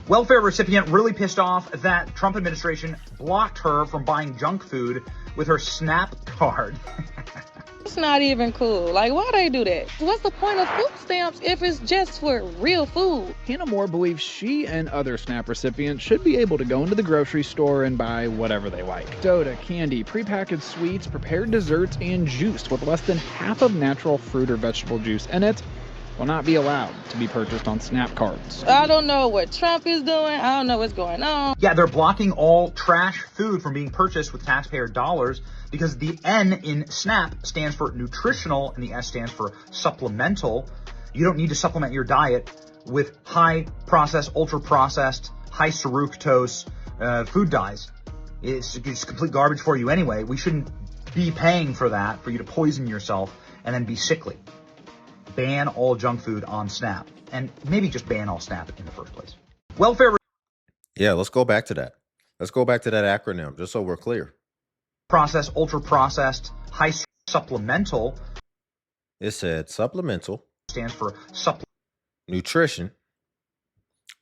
Welfare recipient really pissed off that Trump administration blocked her from buying junk food with her SNAP card. It's not even cool. Like, why they do that? What's the point of food stamps if it's just for real food? Hannah Moore believes she and other SNAP recipients should be able to go into the grocery store and buy whatever they like. Soda, candy, prepackaged sweets, prepared desserts, and juice with less than half of natural fruit or vegetable juice in it will not be allowed to be purchased on SNAP cards. I don't know what Trump is doing. I don't know what's going on. Yeah, they're blocking all trash food from being purchased with taxpayer dollars because the N in SNAP stands for nutritional and the S stands for supplemental. You don't need to supplement your diet with high processed, ultra processed, high fructose food dyes. It's complete garbage for you anyway. We shouldn't be paying for that, for you to poison yourself and then be sickly. Ban all junk food on SNAP, and maybe just ban all SNAP in the first place. Welfare. Yeah, let's go back to that. Let's go back to that acronym, just so we're clear. Processed, ultra processed, high supplemental. It said supplemental Stands for nutrition,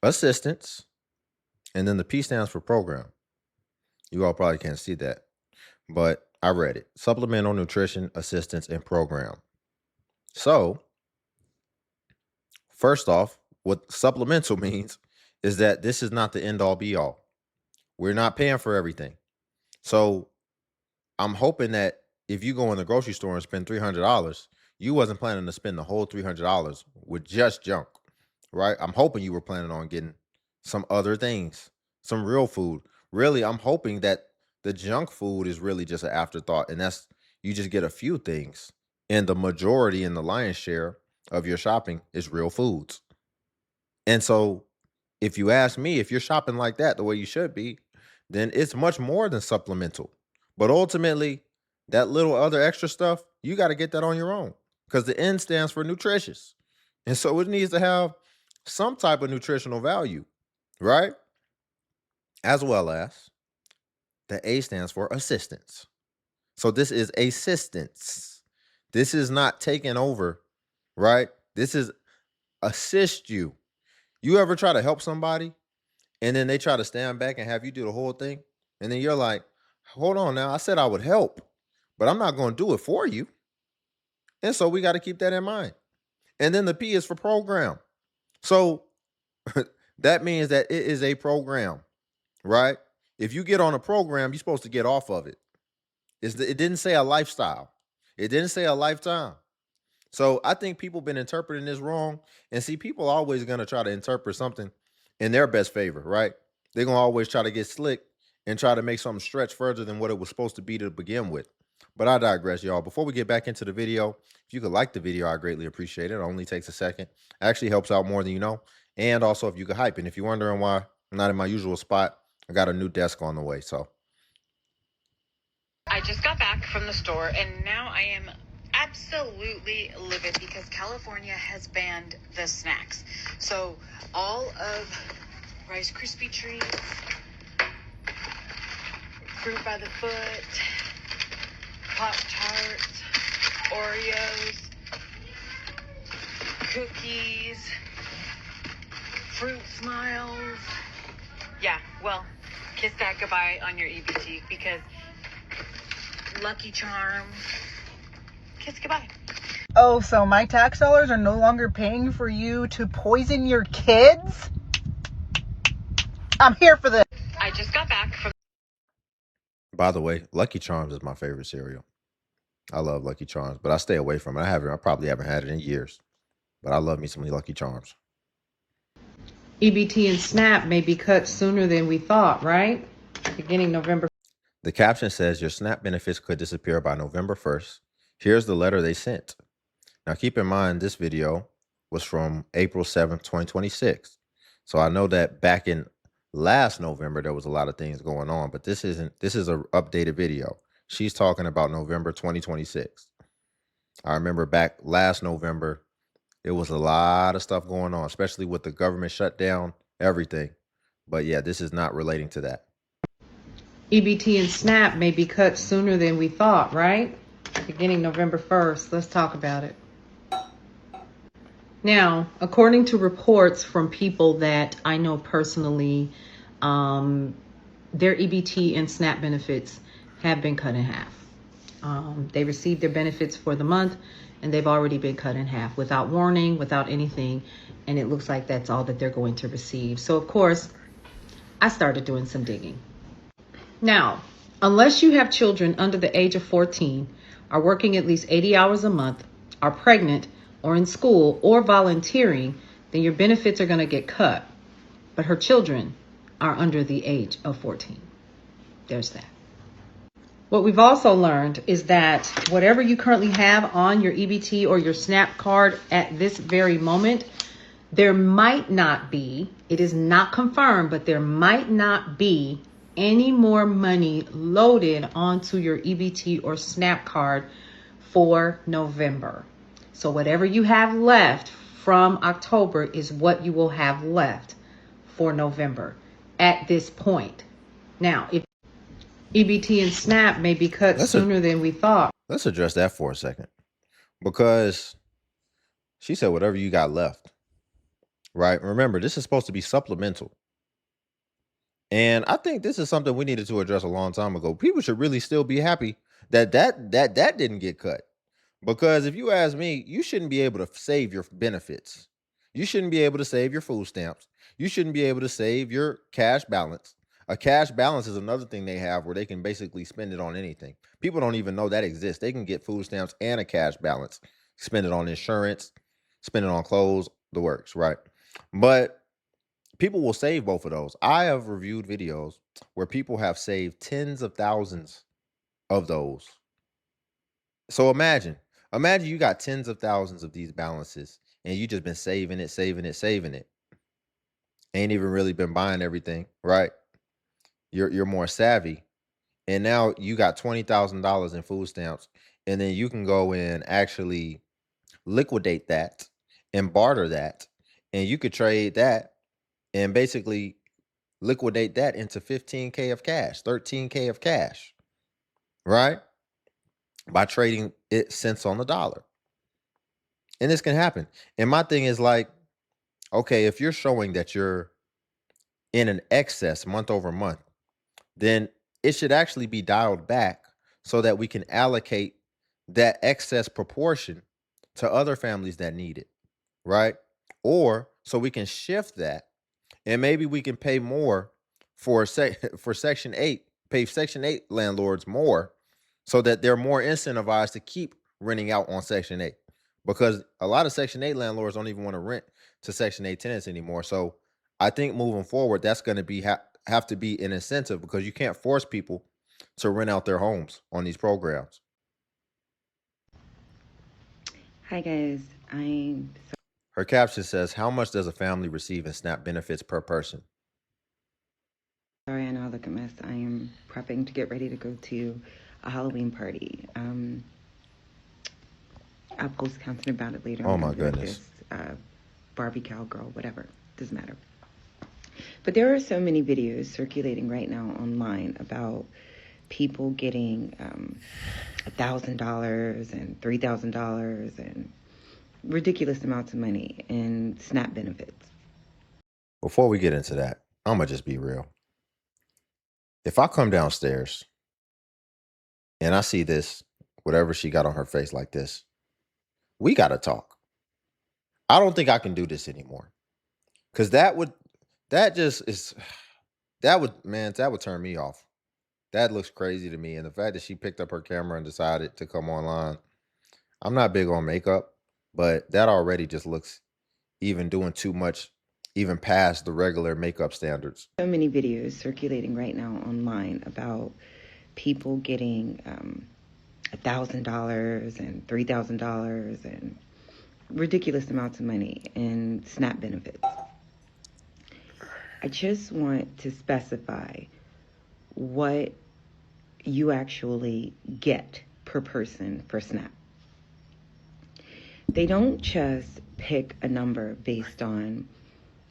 assistance, and then the P stands for program. You all probably can't see that, but I read it. Supplemental nutrition, assistance, and program. So, first off, what supplemental means is that this is not the end all be all. We're not paying for everything. So I'm hoping that if you go in the grocery store and spend $300, you wasn't planning to spend the whole $300 with just junk, right? I'm hoping you were planning on getting some other things, some real food. Really, I'm hoping that the junk food is really just an afterthought, and that's, you just get a few things, and the majority and the lion's share of your shopping is real foods. And so if you ask me, if you're shopping like that the way you should be, then it's much more than supplemental. But ultimately, that little other extra stuff, you got to get that on your own, because the N stands for nutritious. And so it needs to have some type of nutritional value, right? As well as the A stands for assistance. So this is assistance. This is not taking over, right? This is assist you. You ever try to help somebody and then they try to stand back and have you do the whole thing? And then you're like, hold on now. I said I would help, but I'm not going to do it for you. And so we got to keep that in mind. And then the P is for program. So that means that it is a program, right? If you get on a program, you're supposed to get off of it. It didn't say a lifestyle. It didn't say a lifetime. So I think people been interpreting this wrong. And see, people are always going to try to interpret something in their best favor, right? They're going to always try to get slick and try to make something stretch further than what it was supposed to be to begin with. But I digress, y'all. Before we get back into the video, if you could like the video, I greatly appreciate it. It only takes a second. It actually helps out more than you know. And also, if you could hype. And if you're wondering why I'm not in my usual spot, I got a new desk on the way. So I just got back from the store, and now I am absolutely livid because California has banned the snacks. So all of Rice Krispie treats, fruit by the foot, Pop-Tarts, Oreos, cookies, Fruit Smiles. Yeah, well, kiss that goodbye on your EBT, because Lucky Charms, kiss goodbye. Oh, so my tax dollars are no longer paying for you to poison your kids? I'm here for this. I just got back from... by the way, Lucky Charms is my favorite cereal. I love Lucky Charms, but I stay away from it. I probably haven't had it in years, but I love me some Lucky Charms. EBT and SNAP may be cut sooner than we thought, right? Beginning November. The caption says your SNAP benefits could disappear by November 1st. Here's the letter they sent. Now keep in mind this video was from April 7th, 2026. So I know that back in last November there was a lot of things going on, but this is an updated video. She's talking about November 2026. I remember back last November, there was a lot of stuff going on, especially with the government shutdown, everything. But yeah, this is not relating to that. EBT and SNAP may be cut sooner than we thought, right? Beginning November 1st. Let's talk about it. Now, according to reports from people that I know personally, their EBT and SNAP benefits have been cut in half. They received their benefits for the month and they've already been cut in half without warning, without anything. And it looks like that's all that they're going to receive. So, of course, I started doing some digging. Now, unless you have children under the age of 14, are working at least 80 hours a month, are pregnant, or in school, or volunteering, then your benefits are going to get cut. But her children are under the age of 14. There's that. What we've also learned is that whatever you currently have on your EBT or your SNAP card at this very moment, there might not be, it is not confirmed, but there might not be any more money loaded onto your EBT or SNAP card for November. So whatever you have left from October is what you will have left for November at this point. Now, if EBT and SNAP may be cut sooner than we thought. Let's address that for a second. Because she said whatever you got left. Right? Remember, this is supposed to be supplemental. And I think this is something we needed to address a long time ago. People should really still be happy that didn't get cut. Because if you ask me, you shouldn't be able to save your benefits. You shouldn't be able to save your food stamps. You shouldn't be able to save your cash balance. A cash balance is another thing they have where they can basically spend it on anything. People don't even know that exists. They can get food stamps and a cash balance, spend it on insurance, spend it on clothes, the works, right? But people will save both of those. I have reviewed videos where people have saved tens of thousands of those. So imagine you got tens of thousands of these balances and you just been saving it. Ain't even really been buying everything, right? You're more savvy. And now you got $20,000 in food stamps, and then you can go and actually liquidate that and barter that, and you could trade that and basically liquidate that into 15K of cash, 13K of cash, right? By trading it cents on the dollar. And this can happen. And my thing is like, okay, if you're showing that you're in an excess month over month, then it should actually be dialed back so that we can allocate that excess proportion to other families that need it, right? Or so we can shift that and maybe we can pay more for Section 8, pay Section 8 landlords more so that they're more incentivized to keep renting out on Section 8. Because a lot of Section 8 landlords don't even want to rent to Section 8 tenants anymore. So I think moving forward, that's going to be have to be an incentive because you can't force people to rent out their homes on these programs. Hi guys, Her caption says, "How much does a family receive in SNAP benefits per person?" sorry, I know I look a mess. I am prepping to get ready to go to a Halloween party. I'll post content about it later. Oh my goodness. Barbie cowgirl, whatever, doesn't matter. But there are so many videos circulating right now online about people getting $1,000 and $3,000 and ridiculous amounts of money in SNAP benefits. Before we get into that, I'm going to just be real. If I come downstairs and I see this, whatever she got on her face like this, we got to talk. I don't think I can do this anymore. Because that would turn me off. That looks crazy to me. And the fact that she picked up her camera and decided to come online. I'm not big on makeup, but that already just looks even doing too much, even past the regular makeup standards. So many videos circulating right now online about people getting $1,000 and $3,000 and ridiculous amounts of money in SNAP benefits. I just want to specify what you actually get per person for SNAP. They don't just pick a number based on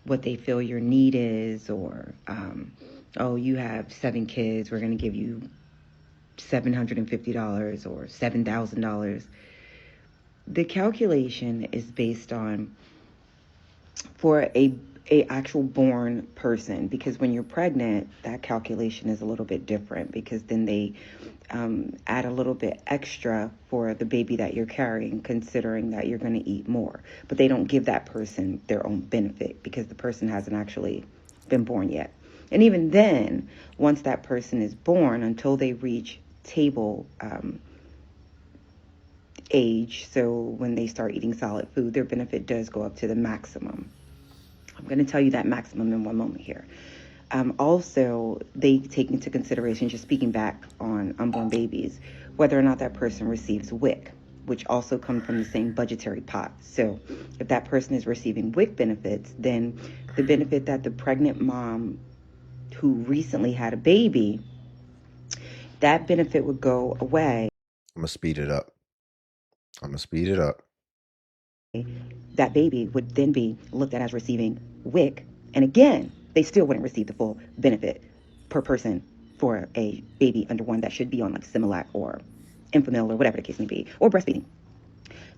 what they feel your need is, or, oh, you have 7 kids, we're going to give you $750 or $7,000. The calculation is based on for a actual born person, because when you're pregnant, that calculation is a little bit different, because then they add a little bit extra for the baby that you're carrying, considering that you're going to eat more. But they don't give that person their own benefit because the person hasn't actually been born yet. And even then, once that person is born, until they reach table age, so when they start eating solid food, their benefit does go up to the maximum. I'm going to tell you that maximum in one moment here. Also, they take into consideration, just speaking back on unborn babies, whether or not that person receives WIC, which also come from the same budgetary pot. So if that person is receiving WIC benefits, then the benefit that the pregnant mom who recently had a baby, that benefit would go away. I'm going to speed it up. That baby would then be looked at as receiving WIC, and again, they still wouldn't receive the full benefit per person for a baby under one that should be on like Similac or Enfamil or whatever the case may be, or breastfeeding.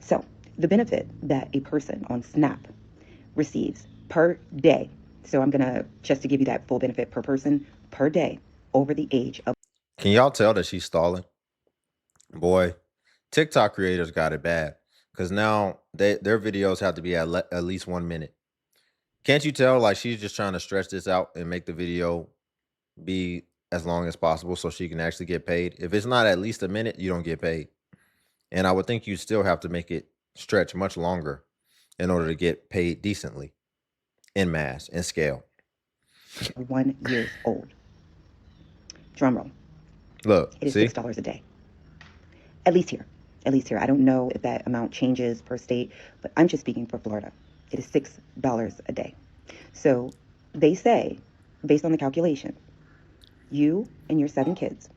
So the benefit that a person on SNAP receives per day, so I'm gonna, just to give you that full benefit per person per day over the age of... Can y'all tell that she's stalling? Boy, TikTok creators got it bad, because now their videos have to be at least 1 minute. Can't you tell, like, she's just trying to stretch this out and make the video be as long as possible so she can actually get paid? If it's not at least a minute, you don't get paid. And I would think you still have to make it stretch much longer in order to get paid decently in mass and scale. 1 year old. Drum roll. Look, it is see? $6 a day. At least here. I don't know if that amount changes per state, but I'm just speaking for Florida. It is $6 a day. So they say, based on the calculation, you and your 7 kids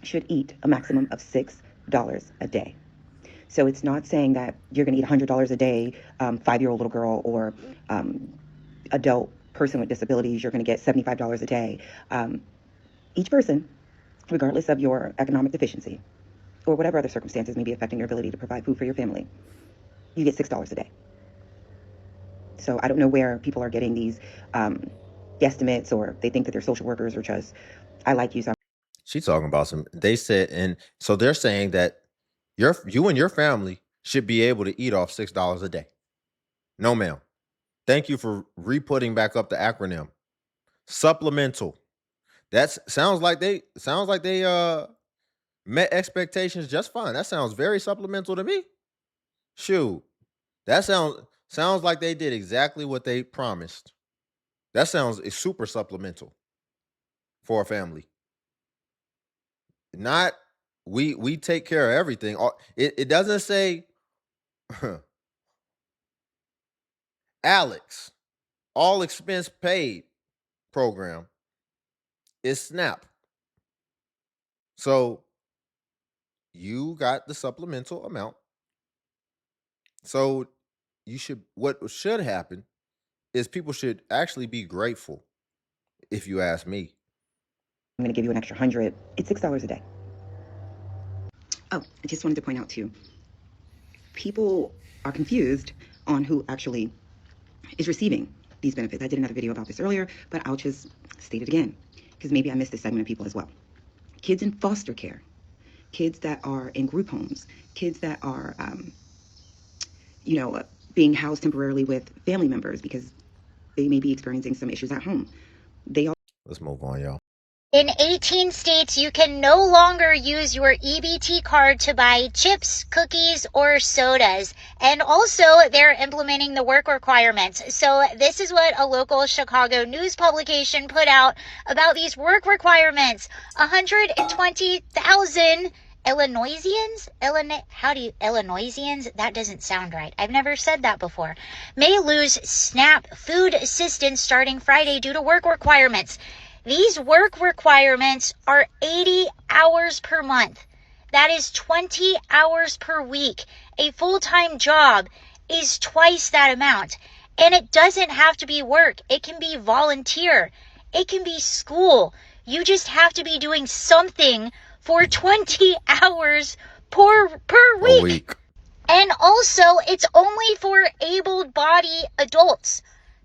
should eat a maximum of $6 a day. So it's not saying that you're going to eat $100 a day, 5-year-old little girl or adult person with disabilities, you're going to get $75 a day. Each person, regardless of your economic deficiency or whatever other circumstances may be affecting your ability to provide food for your family, you get $6 a day. So I don't know where people are getting these guesstimates, or they think that they're social workers, or just, I like you, so She's talking about some, they said, and so they're saying that you and your family should be able to eat off $6 a day. No, ma'am. Thank you for re-putting back up the acronym. Supplemental. That sounds like they met expectations just fine. That sounds very supplemental to me. Shoot. That sounds like they did exactly what they promised. That sounds super supplemental for a family. Not we take care of everything. It doesn't say Alex, all expense paid program. It's SNAP. So you got the supplemental amount. So what should happen is people should actually be grateful, if you ask me. I'm going to give you an extra $100. It's $6 a day. Oh, I just wanted to point out too, people are confused on who actually is receiving these benefits. I did another video about this earlier, but I'll just state it again, because maybe I missed this segment of people as well. Kids in foster care, kids that are in group homes, kids that are, being housed temporarily with family members because they may be experiencing some issues at home. Let's move on, y'all. In 18 states, you can no longer use your EBT card to buy chips, cookies, or sodas. And also, they're implementing the work requirements. So this is what a local Chicago news publication put out about these work requirements. 120,000 Illinoisians? Illinoisians? That doesn't sound right. I've never said that before. May lose SNAP food assistance starting Friday due to work requirements. These work requirements are 80 hours per month. That is 20 hours per week. A full-time job is twice that amount. And it doesn't have to be work. It can be volunteer. It can be school. You just have to be doing something for 20 hours per week. And also, it's only for able-bodied adults.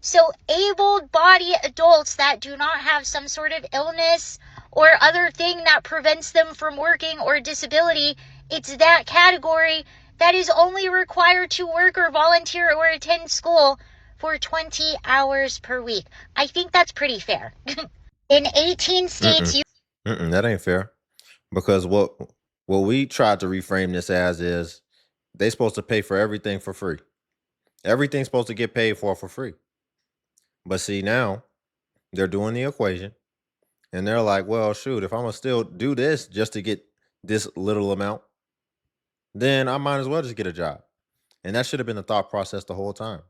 So able-bodied adults that do not have some sort of illness or other thing that prevents them from working or disability, it's that category that is only required to work or volunteer or attend school for 20 hours per week. I think that's pretty fair. In 18 states, That ain't fair. Because what we tried to reframe this as is they supposed to pay for everything for free. Everything's supposed to get paid for free. But see, now they're doing the equation and they're like, well, shoot, if I'm gonna still do this just to get this little amount, then I might as well just get a job. And that should have been the thought process the whole time.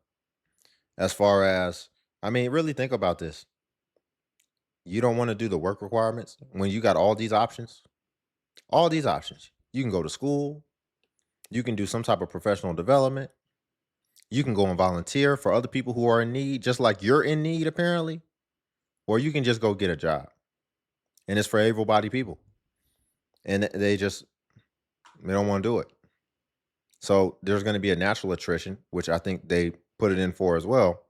As far as, I mean, really think about this. You don't want to do the work requirements when you got all these options. All these options. You can go to school. You can do some type of professional development. You can go and volunteer for other people who are in need, just like you're in need, apparently. Or you can just go get a job. And it's for able-bodied people. And they don't want to do it. So there's going to be a natural attrition, which I think they put it in for as well,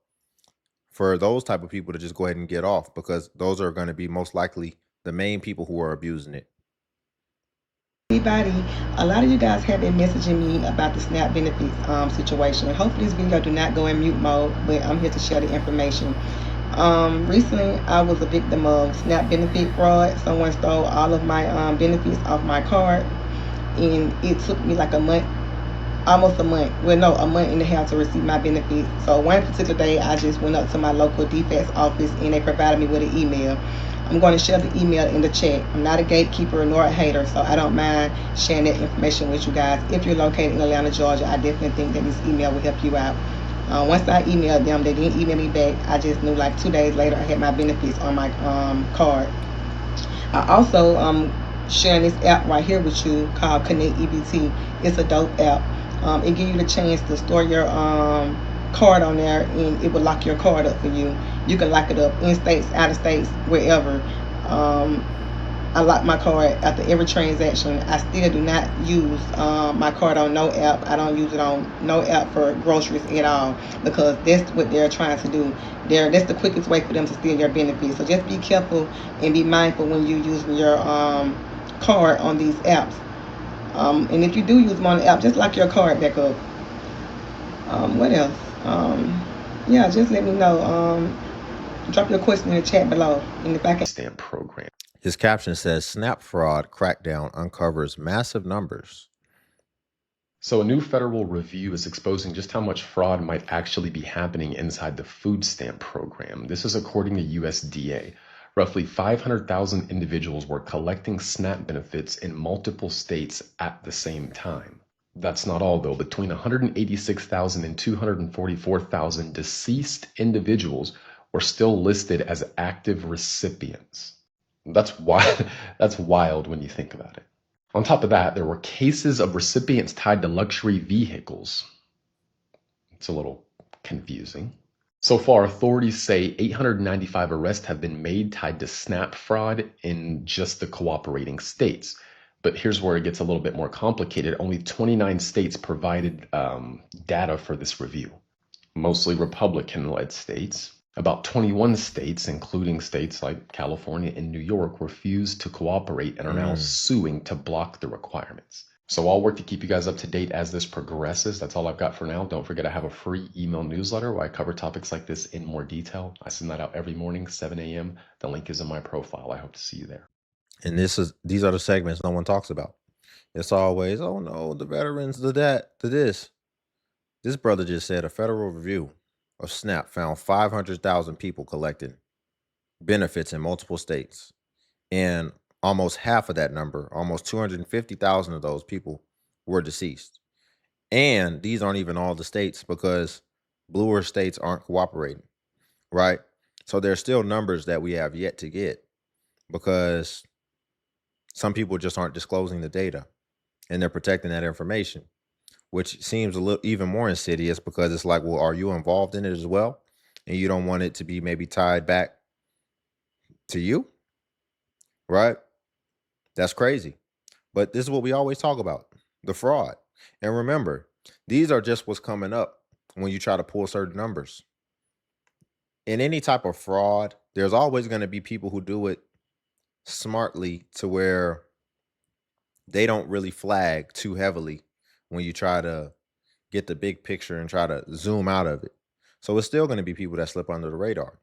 for those type of people to just go ahead and get off, because those are going to be most likely the main people who are abusing it. Everybody, a lot of you guys have been messaging me about the SNAP benefits situation. Hopefully this video do not go in mute mode, but I'm here to share the information. Recently I was a victim of SNAP benefit fraud. Someone stole all of my benefits off my card, and it took me like a month, almost a month, a month and a half to receive my benefits. So one particular day I just went up to my local defense office and they provided me with an email. I'm going to share the email in the chat. I'm not a gatekeeper nor a hater, so I don't mind sharing that information with you guys. If you're located in Atlanta, Georgia, I definitely think that this email will help you out. Once I emailed them, they didn't email me back. I just knew like 2 days later I had my benefits on my card. I also sharing this app right here with you called Connect EBT. It's a dope app. It gives you the chance to store your card on there, and it will lock your card up for you. You can lock it up in states, out of states, wherever. I lock my card after every transaction. I still do not use my card on no app. I don't use it on no app for groceries at all, because that's what they're trying to do. That's the quickest way for them to steal your benefits. So just be careful and be mindful when you're using your card on these apps. And if you do use them on the app, just lock your card back up. What else? Yeah, just let me know. Drop your question in the chat below, and if I can stamp program. His caption says, SNAP fraud crackdown uncovers massive numbers. So a new federal review is exposing just how much fraud might actually be happening inside the food stamp program. This is according to USDA. Roughly 500,000 individuals were collecting SNAP benefits in multiple states at the same time. That's not all, though. Between 186,000 and 244,000 deceased individuals were still listed as active recipients. That's wild when you think about it. On top of that, there were cases of recipients tied to luxury vehicles. It's a little confusing. So far, authorities say 895 arrests have been made tied to SNAP fraud in just the cooperating states. But here's where it gets a little bit more complicated. Only 29 states provided data for this review, mostly Republican-led states. About 21 states, including states like California and New York, refused to cooperate and are now suing to block the requirements. So I'll work to keep you guys up to date as this progresses. That's all I've got for now. Don't forget I have a free email newsletter where I cover topics like this in more detail. I send that out every morning, 7 a.m. The link is in my profile. I hope to see you there. And these are the segments no one talks about. It's always, oh no, the veterans, the that, the this. This brother just said a federal review of SNAP found 500,000 people collecting benefits in multiple states. And almost half of that number, almost 250,000 of those people were deceased. And these aren't even all the states, because bluer states aren't cooperating, right? So there's still numbers that we have yet to get, because some people just aren't disclosing the data and they're protecting that information, which seems a little even more insidious, because it's like, well, are you involved in it as well? And you don't want it to be maybe tied back to you, right? That's crazy. But this is what we always talk about, the fraud. And remember, these are just what's coming up when you try to pull certain numbers. in any type of fraud, there's always going to be people who do it smartly to where they don't really flag too heavily when you try to get the big picture and try to zoom out of it. So it's still going to be people that slip under the radar.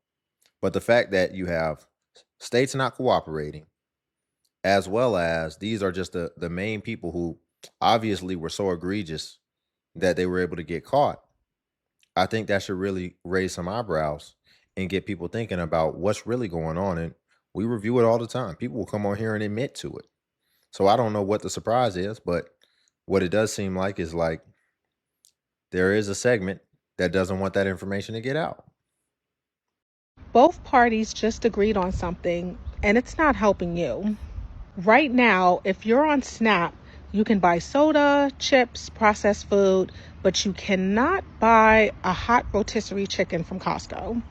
But the fact that you have states not cooperating, as well as these are just the main people who obviously were so egregious that they were able to get caught, I think that should really raise some eyebrows and get people thinking about what's really going on. And we review it all the time. People will come on here and admit to it. So I don't know what the surprise is, but what it does seem like is like there is a segment that doesn't want that information to get out. Both parties just agreed on something, and it's not helping you. Right now, if you're on SNAP, you can buy soda, chips, processed food, but you cannot buy a hot rotisserie chicken from Costco.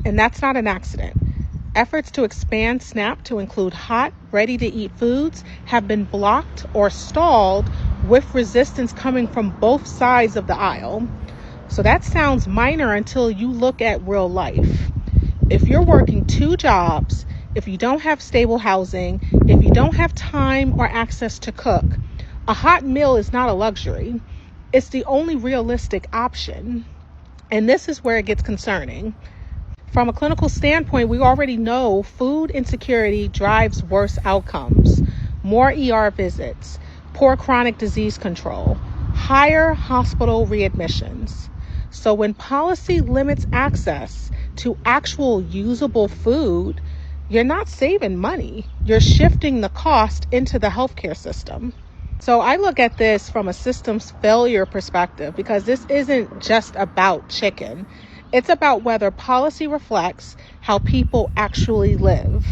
And that's not an accident. Efforts to expand SNAP to include hot, ready-to-eat foods have been blocked or stalled with resistance coming from both sides of the aisle. So that sounds minor until you look at real life. If you're working 2 jobs, if you don't have stable housing, if you don't have time or access to cook, a hot meal is not a luxury. It's the only realistic option. And this is where it gets concerning. From a clinical standpoint, we already know food insecurity drives worse outcomes, more ER visits, poor chronic disease control, higher hospital readmissions. So when policy limits access to actual usable food, you're not saving money. You're shifting the cost into the healthcare system. So I look at this from a systems failure perspective because this isn't just about chicken. It's about whether policy reflects how people actually live.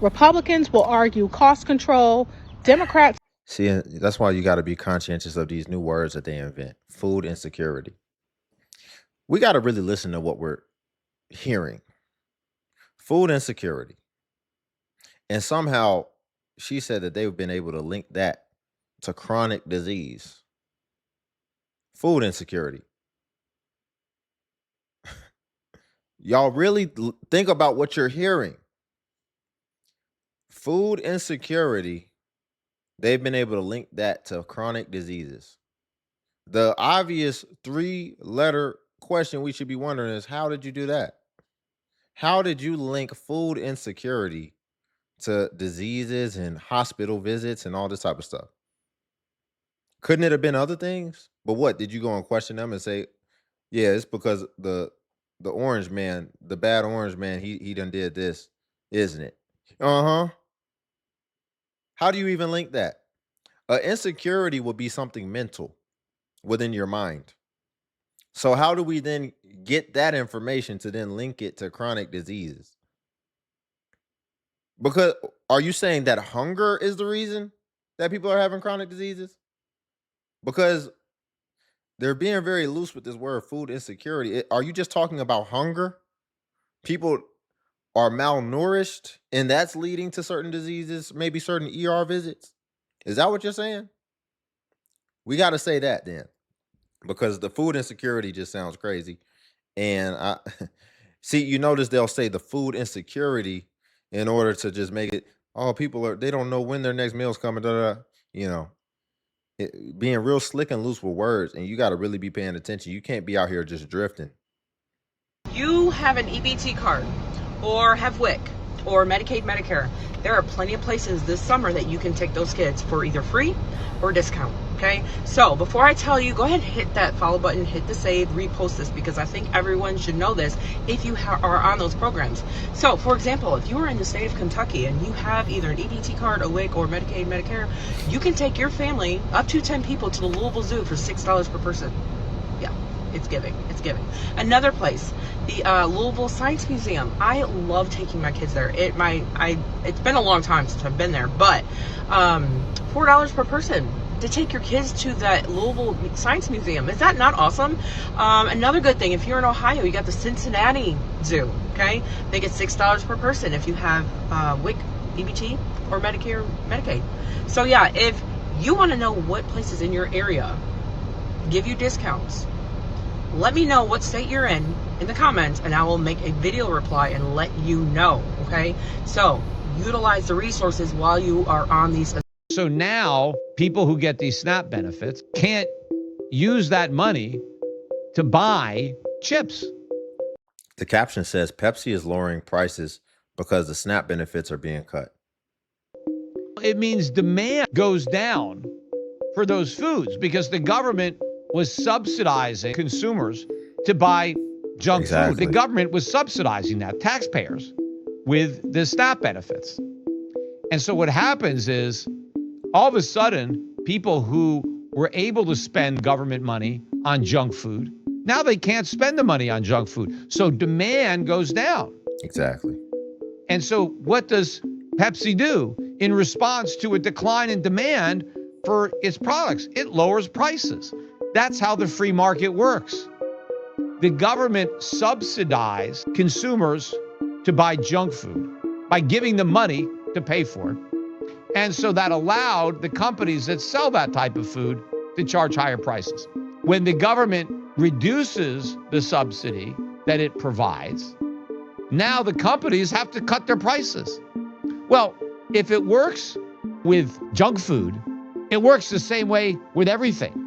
Republicans will argue cost control. Democrats. See, that's why you got to be conscientious of these new words that they invent. Food insecurity. We got to really listen to what we're hearing. Food insecurity. And somehow she said that they've been able to link that to chronic disease. Food insecurity. Y'all really think about what you're hearing. Food insecurity, they've been able to link that to chronic diseases. The obvious 3-letter question we should be wondering is, how did you do that? How did you link food insecurity to diseases and hospital visits and all this type of stuff? Couldn't it have been other things? But what, did you go and question them and say, yeah, it's because the orange man, the bad orange man, he done did this, isn't it? Uh-huh. How do you even link that? Insecurity would be something mental within your mind. So how do we then get that information to then link it to chronic diseases? Because are you saying that hunger is the reason that people are having chronic diseases? Because they're being very loose with this word food insecurity. Are you just talking about hunger? People are malnourished and that's leading to certain diseases, maybe certain ER visits? Is that what you're saying? We got to say that then, because the food insecurity just sounds crazy. And I see, you notice they'll say the food insecurity in order to just make it, oh, they don't know when their next meal's coming, you know, being real slick and loose with words. And you got to really be paying attention. You can't be out here just drifting. You have an EBT card or have WIC or Medicaid, Medicare. There are plenty of places this summer that you can take those kids for either free or discount. Okay, so before I tell you, go ahead and hit that follow button, hit the save, repost this, because I think everyone should know this if you are on those programs. So for example, if you are in the state of Kentucky and you have either an EBT card, a WIC, or Medicaid, Medicare, you can take your family, up to 10 people, to the Louisville Zoo for $6 per person. Yeah, it's giving. It's giving. Another place, the Louisville Science Museum. I love taking my kids there. It's been a long time since I've been there, but $4 per person to take your kids to the Louisville Science Museum. Is that not awesome? Another good thing, if you're in Ohio, you got the Cincinnati Zoo. Okay, they get $6 per person if you have WIC, EBT, or Medicare, Medicaid. So yeah, if you want to know what places in your area give you discounts, let me know what state you're in the comments, and I will make a video reply and let you know, okay? So utilize the resources while you are on these. So now people who get these SNAP benefits can't use that money to buy chips. The caption says Pepsi is lowering prices because the SNAP benefits are being cut. It means demand goes down for those foods because the government was subsidizing consumers to buy junk food. The government was subsidizing that, taxpayers, with the SNAP benefits. And so what happens is all of a sudden, people who were able to spend government money on junk food, now they can't spend the money on junk food. So demand goes down. Exactly. And so what does Pepsi do in response to a decline in demand for its products? It lowers prices. That's how the free market works. The government subsidized consumers to buy junk food by giving them money to pay for it. And so that allowed the companies that sell that type of food to charge higher prices. When the government reduces the subsidy that it provides, now the companies have to cut their prices. Well, if it works with junk food, it works the same way with everything.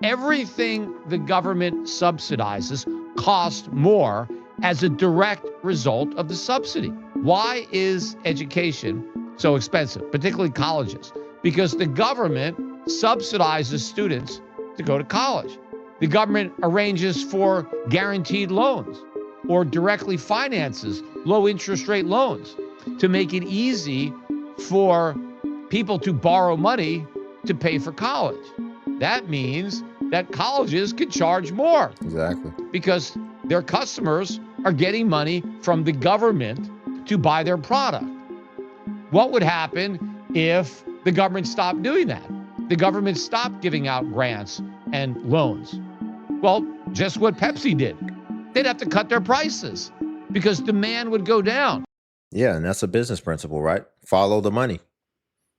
Everything the government subsidizes costs more as a direct result of the subsidy. Why is education so expensive, particularly colleges? Because the government subsidizes students to go to college. The government arranges for guaranteed loans or directly finances low interest rate loans to make it easy for people to borrow money to pay for college. That means that colleges can charge more. Exactly. Because their customers are getting money from the government to buy their product. What would happen if the government stopped doing that? The government stopped giving out grants and loans. Well, just what Pepsi did. They'd have to cut their prices because demand would go down. Yeah, and that's a business principle, right? Follow the money.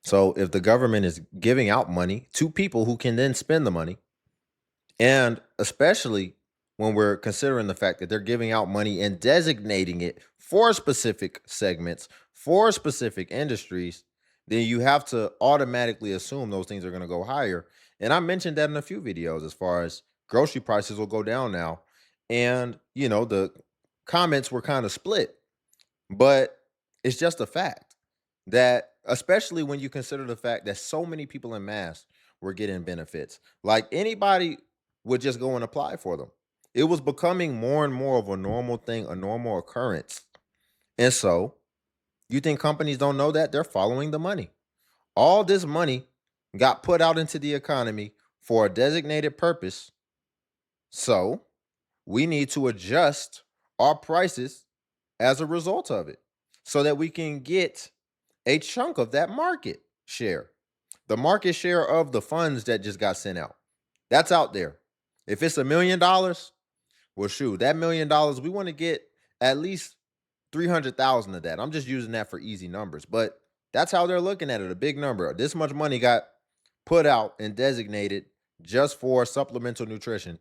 So if the government is giving out money to people who can then spend the money, and especially when we're considering the fact that they're giving out money and designating it for specific segments, for specific industries, then you have to automatically assume those things are going to go higher. And I mentioned that in a few videos as far as grocery prices will go down now. And, you know, the comments were kind of split, but it's just a fact that, especially when you consider the fact that so many people en masse were getting benefits, like anybody would just go and apply for them. It was becoming more and more of a normal thing, a normal occurrence. And so you think companies don't know that? They're following the money. All this money got put out into the economy for a designated purpose. So we need to adjust our prices as a result of it so that we can get a chunk of that market share. The market share of the funds that just got sent out. That's out there. If it's $1 million, well, shoot, that $1 million, we want to get at least 300,000 of that. I'm just using that for easy numbers, but that's how they're looking at it, a big number. This much money got put out and designated just for supplemental nutrition.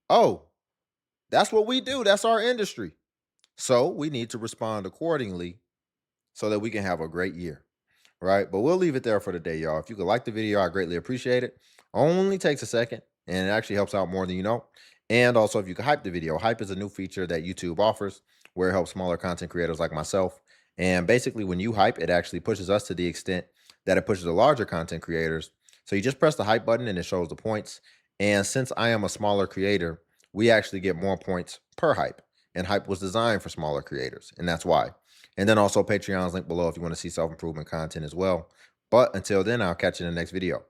Oh, that's what we do. That's our industry. So we need to respond accordingly so that we can have a great year, right? But we'll leave it there for today, y'all. If you could like the video, I greatly appreciate it. Only takes a second, and it actually helps out more than you know. And also, if you could hype the video. Hype is a new feature that YouTube offers where it helps smaller content creators like myself. And basically, when you hype, it actually pushes us to the extent that it pushes the larger content creators. So you just press the hype button and it shows the points. And since I am a smaller creator, we actually get more points per hype. And hype was designed for smaller creators, and that's why. And then also Patreon's link below if you want to see self-improvement content as well. But until then, I'll catch you in the next video.